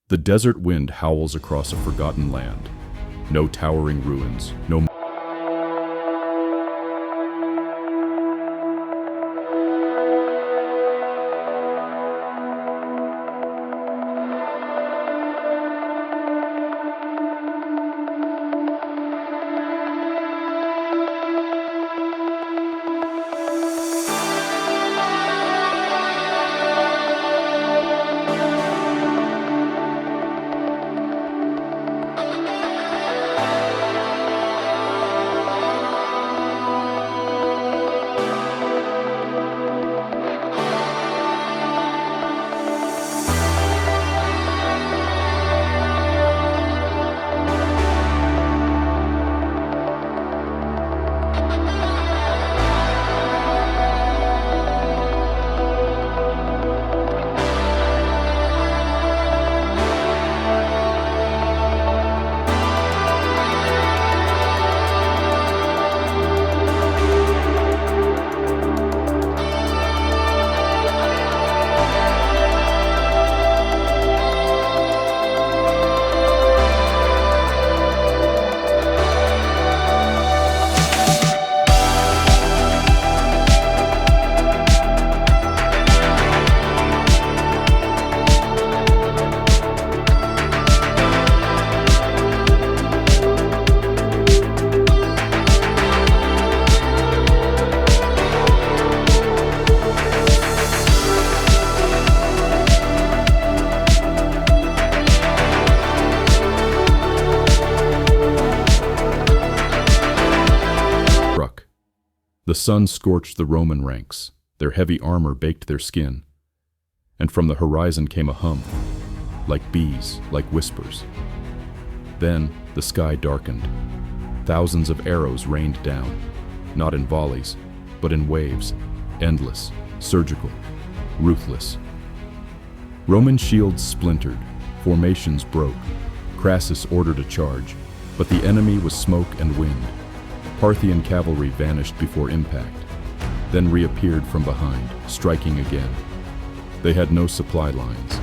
The desert wind howls across a forgotten land. No towering ruins, no The sun scorched the Roman ranks, their heavy armor baked their skin, and from the horizon came a hum, like bees, like whispers. Then the sky darkened. Thousands of arrows rained down, not in volleys, but in waves, endless, surgical, ruthless. Roman shields splintered, formations broke. Crassus ordered a charge, but the enemy was smoke and wind. Parthian cavalry vanished before impact, then reappeared from behind, striking again. They had no supply lines.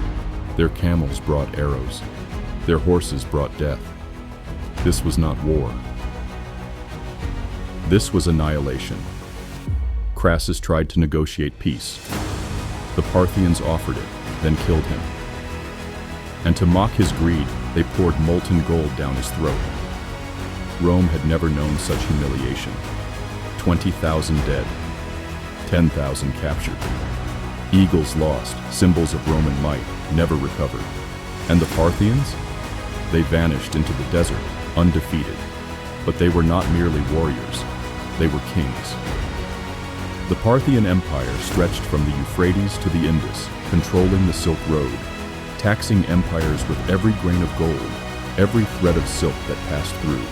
Their camels brought arrows. Their horses brought death. This was not war. This was annihilation. Crassus tried to negotiate peace. The Parthians offered it, then killed him. And to mock his greed, they poured molten gold down his throat. Rome had never known such humiliation. 20,000 dead, 10,000 captured. Eagles lost, symbols of Roman might, never recovered. And the Parthians? They vanished into the desert, undefeated. But they were not merely warriors, they were kings. The Parthian Empire stretched from the Euphrates to the Indus, controlling the Silk Road, taxing empires with every grain of gold, every thread of silk that passed through.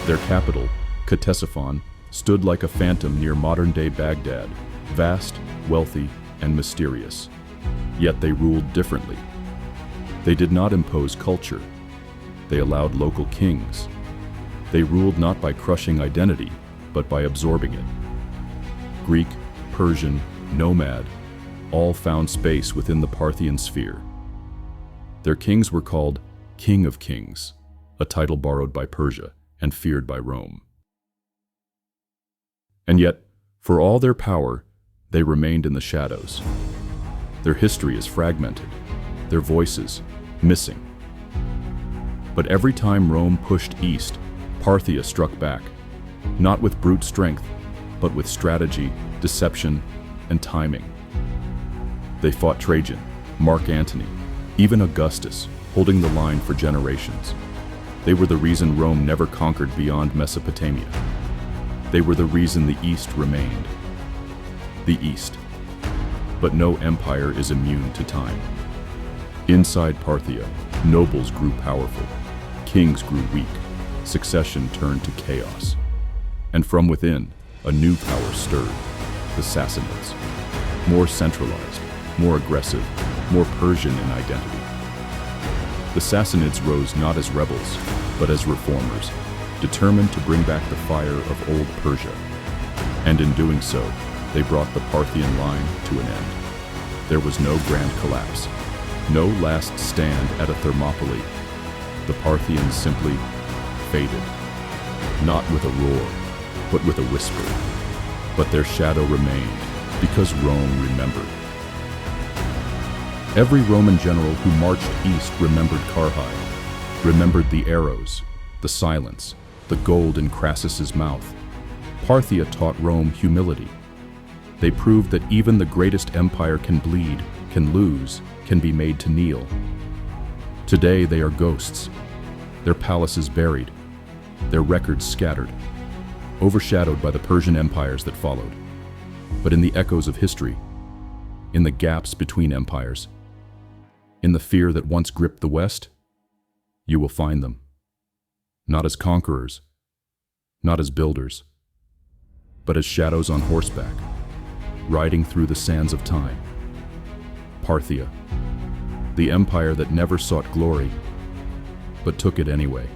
Their capital, Ctesiphon, stood like a phantom near modern-day Baghdad, vast, wealthy, and mysterious. Yet they ruled differently. They did not impose culture. They allowed local kings. They ruled not by crushing identity, but by absorbing it. Greek, Persian, nomad, all found space within the Parthian sphere. Their kings were called King of Kings, a title borrowed by Persia and feared by Rome. And yet, for all their power, they remained in the shadows. Their history is fragmented, their voices missing. But every time Rome pushed east, Parthia struck back, not with brute strength, but with strategy, deception, and timing. They fought Trajan, Mark Antony, even Augustus, holding the line for generations. They were the reason Rome never conquered beyond Mesopotamia. They were the reason the East remained. The East. But no empire is immune to time. Inside Parthia, nobles grew powerful, kings grew weak, succession turned to chaos. And from within, a new power stirred, the Sassanids. More centralized, more aggressive, more Persian in identity. The Sassanids rose not as rebels, but as reformers, determined to bring back the fire of old Persia. And in doing so, they brought the Parthian line to an end. There was no grand collapse, No last stand at a Thermopylae. The Parthians simply faded, not with a roar, but with a whisper. But their shadow remained, because Rome remembered. Every Roman general who marched east remembered Carrhae, remembered the arrows, the silence, the gold in Crassus's mouth. Parthia taught Rome humility. They proved that even the greatest empire can bleed, can lose, can be made to kneel. Today they are ghosts, their palaces buried, their records scattered, overshadowed by the Persian empires that followed. But in the echoes of history, in the gaps between empires, in the fear that once gripped the West, you will find them. Not as conquerors, not as builders, but as shadows on horseback, riding through the sands of time. Parthia, the empire that never sought glory, but took it anyway.